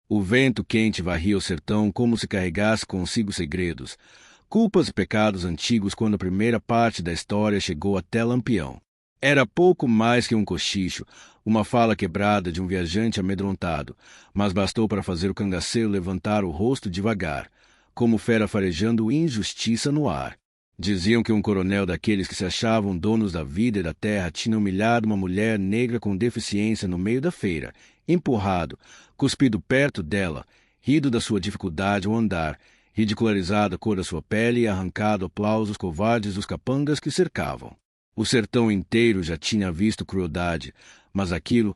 O vento quente varria o sertão como se carregasse consigo segredos, culpas e pecados antigos quando a primeira parte da história chegou até Lampião. Era pouco mais que um cochicho, uma fala quebrada de um viajante amedrontado, mas bastou para fazer o cangaceiro levantar o rosto devagar, como fera farejando injustiça no ar. Diziam que um coronel daqueles que se achavam donos da vida e da terra tinha humilhado uma mulher negra com deficiência no meio da feira, empurrado, cuspido perto dela, rido da sua dificuldade ao andar, ridicularizado a cor da sua pele e arrancado aplausos covardes dos capangas que cercavam. O sertão inteiro já tinha visto crueldade, mas aquilo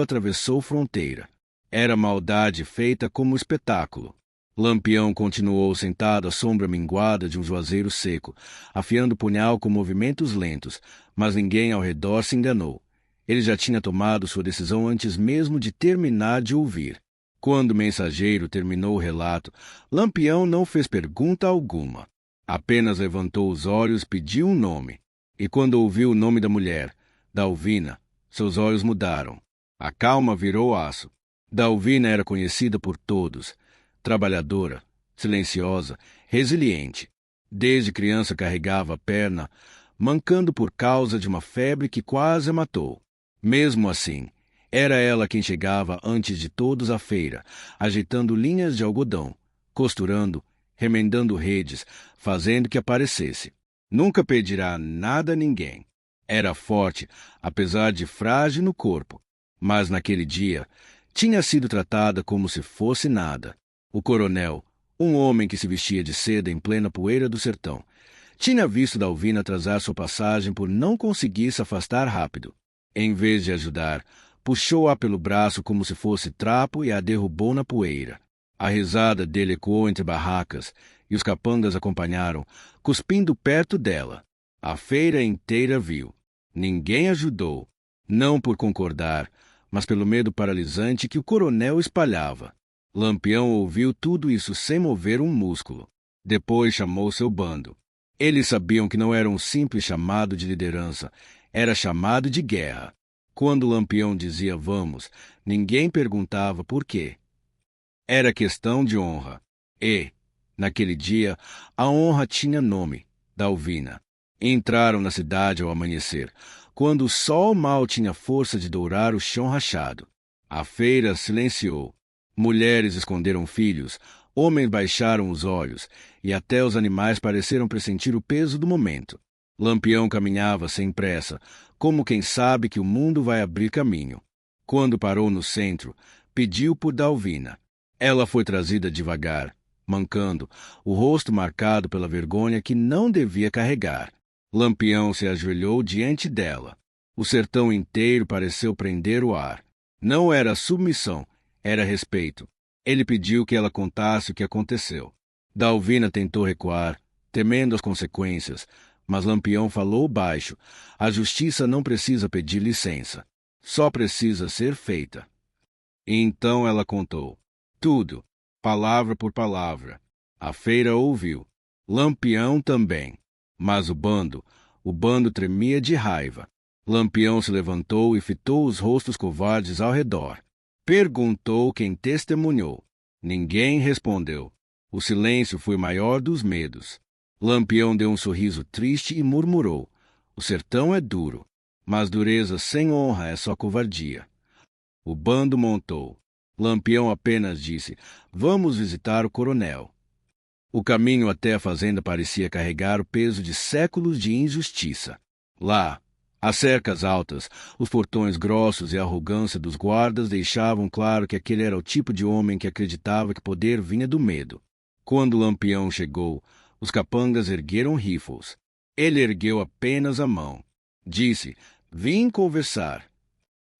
atravessou fronteira. Era maldade feita como espetáculo. Lampião continuou sentado à sombra minguada de um juazeiro seco, afiando o punhal com movimentos lentos, mas ninguém ao redor se enganou. Ele já tinha tomado sua decisão antes mesmo de terminar de ouvir. Quando o mensageiro terminou o relato, Lampião não fez pergunta alguma. Apenas levantou os olhos e pediu um nome. E quando ouviu o nome da mulher, Dalvina, seus olhos mudaram. A calma virou aço. Dalvina era conhecida por todos. Trabalhadora, silenciosa, resiliente. Desde criança carregava a perna, mancando por causa de uma febre que quase a matou. Mesmo assim, era ela quem chegava antes de todos à feira, agitando linhas de algodão, costurando, remendando redes, fazendo que aparecesse. Nunca pedirá nada a ninguém. Era forte, apesar de frágil no corpo, mas naquele dia tinha sido tratada como se fosse nada. O coronel, um homem que se vestia de seda em plena poeira do sertão, tinha visto Dalvina atrasar sua passagem por não conseguir se afastar rápido. Em vez de ajudar, puxou-a pelo braço como se fosse trapo e a derrubou na poeira. A risada dele ecoou entre barracas e os capangas acompanharam, cuspindo perto dela. A feira inteira viu. Ninguém ajudou, não por concordar, mas pelo medo paralisante que o coronel espalhava. Lampião ouviu tudo isso sem mover um músculo. Depois chamou seu bando. Eles sabiam que não era um simples chamado de liderança, era chamado de guerra. Quando Lampião dizia vamos, ninguém perguntava por quê. Era questão de honra. E, naquele dia, a honra tinha nome, Dalvina. Entraram na cidade ao amanhecer, quando o sol mal tinha força de dourar o chão rachado. A feira silenciou. Mulheres esconderam filhos, homens baixaram os olhos, e até os animais pareceram pressentir o peso do momento. Lampião caminhava sem pressa, como quem sabe que o mundo vai abrir caminho. Quando parou no centro, pediu por Dalvina. Ela foi trazida devagar, mancando, o rosto marcado pela vergonha que não devia carregar. Lampião se ajoelhou diante dela. O sertão inteiro pareceu prender o ar. Não era submissão, era respeito. Ele pediu que ela contasse o que aconteceu. Dalvina tentou recuar, temendo as consequências, mas Lampião falou baixo. A justiça não precisa pedir licença. Só precisa ser feita. E então ela contou. Tudo, palavra por palavra. A feira ouviu. Lampião também. Mas o bando tremia de raiva. Lampião se levantou e fitou os rostos covardes ao redor. Perguntou quem testemunhou. Ninguém respondeu. O silêncio foi maior dos medos. Lampião deu um sorriso triste e murmurou. O sertão é duro, mas dureza sem honra é só covardia. O bando montou. Lampião apenas disse, vamos visitar o coronel. O caminho até a fazenda parecia carregar o peso de séculos de injustiça. Lá, as cercas altas, os portões grossos e a arrogância dos guardas deixavam claro que aquele era o tipo de homem que acreditava que poder vinha do medo. Quando Lampião chegou, os capangas ergueram rifles. Ele ergueu apenas a mão. Disse, vim conversar.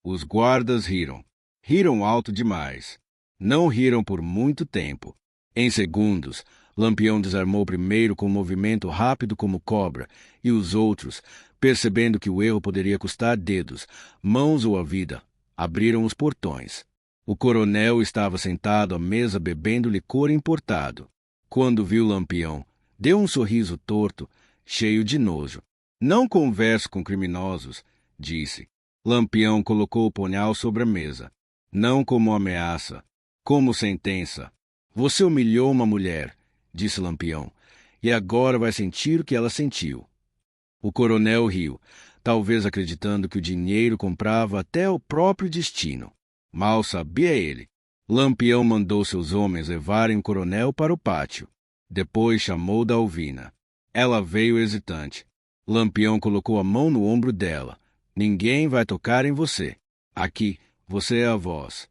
Os guardas riram. Riram alto demais. Não riram por muito tempo. Em segundos, Lampião desarmou primeiro com um movimento rápido como cobra, e os outros, percebendo que o erro poderia custar dedos, mãos ou a vida, abriram os portões. O coronel estava sentado à mesa bebendo licor importado. Quando viu Lampião, deu um sorriso torto, cheio de nojo. Não converso com criminosos, disse. Lampião colocou o punhal sobre a mesa. Não como ameaça, Como sentença: você humilhou uma mulher, disse Lampião, e agora vai sentir o que ela sentiu. O coronel riu, talvez acreditando que o dinheiro comprava até o próprio destino. Mal sabia ele. Lampião mandou seus homens levarem o coronel para o pátio. Depois chamou Dalvina. Ela veio hesitante. Lampião colocou a mão no ombro dela. Ninguém vai tocar em você. Aqui, você é a voz.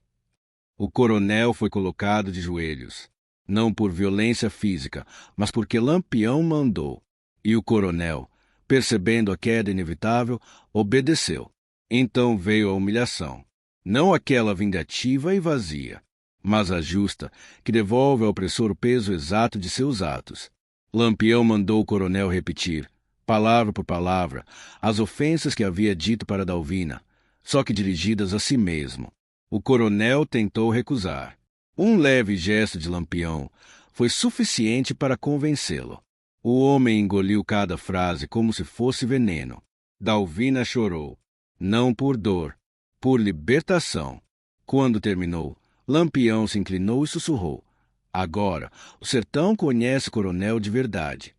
O coronel foi colocado de joelhos. Não por violência física, mas porque Lampião mandou. E o coronel, percebendo a queda inevitável, obedeceu. Então veio a humilhação. Não aquela vingativa e vazia, mas a justa, que devolve ao opressor o peso exato de seus atos. Lampião mandou o coronel repetir, palavra por palavra, as ofensas que havia dito para Dalvina, só que dirigidas a si mesmo. O coronel tentou recusar. Um leve gesto de Lampião foi suficiente para convencê-lo. O homem engoliu cada frase como se fosse veneno. Dalvina chorou, não por dor, por libertação. Quando terminou, Lampião se inclinou e sussurrou: agora, o sertão conhece o coronel de verdade.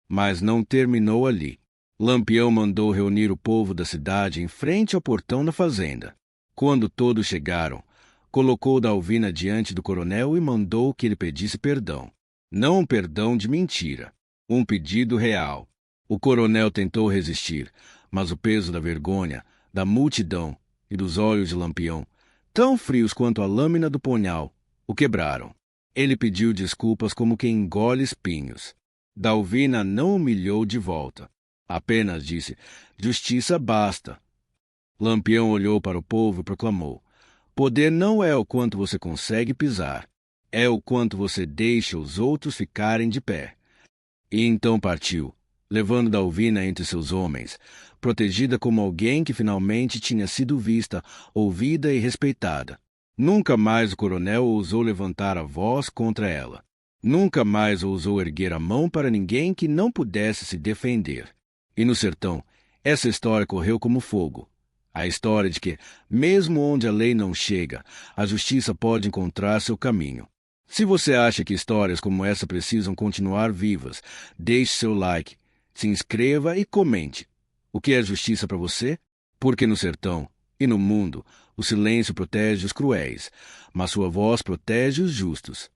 Mas não terminou ali. Lampião mandou reunir o povo da cidade em frente ao portão da fazenda. Quando todos chegaram, colocou Dalvina diante do coronel e mandou que ele pedisse perdão. Não um perdão de mentira, um pedido real. O coronel tentou resistir, mas o peso da vergonha, da multidão e dos olhos de Lampião, tão frios quanto a lâmina do punhal, o quebraram. Ele pediu desculpas como quem engole espinhos. Dalvina não humilhou de volta. Apenas disse: justiça basta. Lampião olhou para o povo e proclamou: poder não é o quanto você consegue pisar, é o quanto você deixa os outros ficarem de pé. E então partiu, levando Dalvina entre seus homens, protegida como alguém que finalmente tinha sido vista, ouvida e respeitada. Nunca mais o coronel ousou levantar a voz contra ela. Nunca mais ousou erguer a mão para ninguém que não pudesse se defender. E no sertão, essa história correu como fogo. A história de que, mesmo onde a lei não chega, a justiça pode encontrar seu caminho. Se você acha que histórias como essa precisam continuar vivas, deixe seu like, se inscreva e comente. O que é justiça para você? Porque no sertão e no mundo, o silêncio protege os cruéis, mas sua voz protege os justos.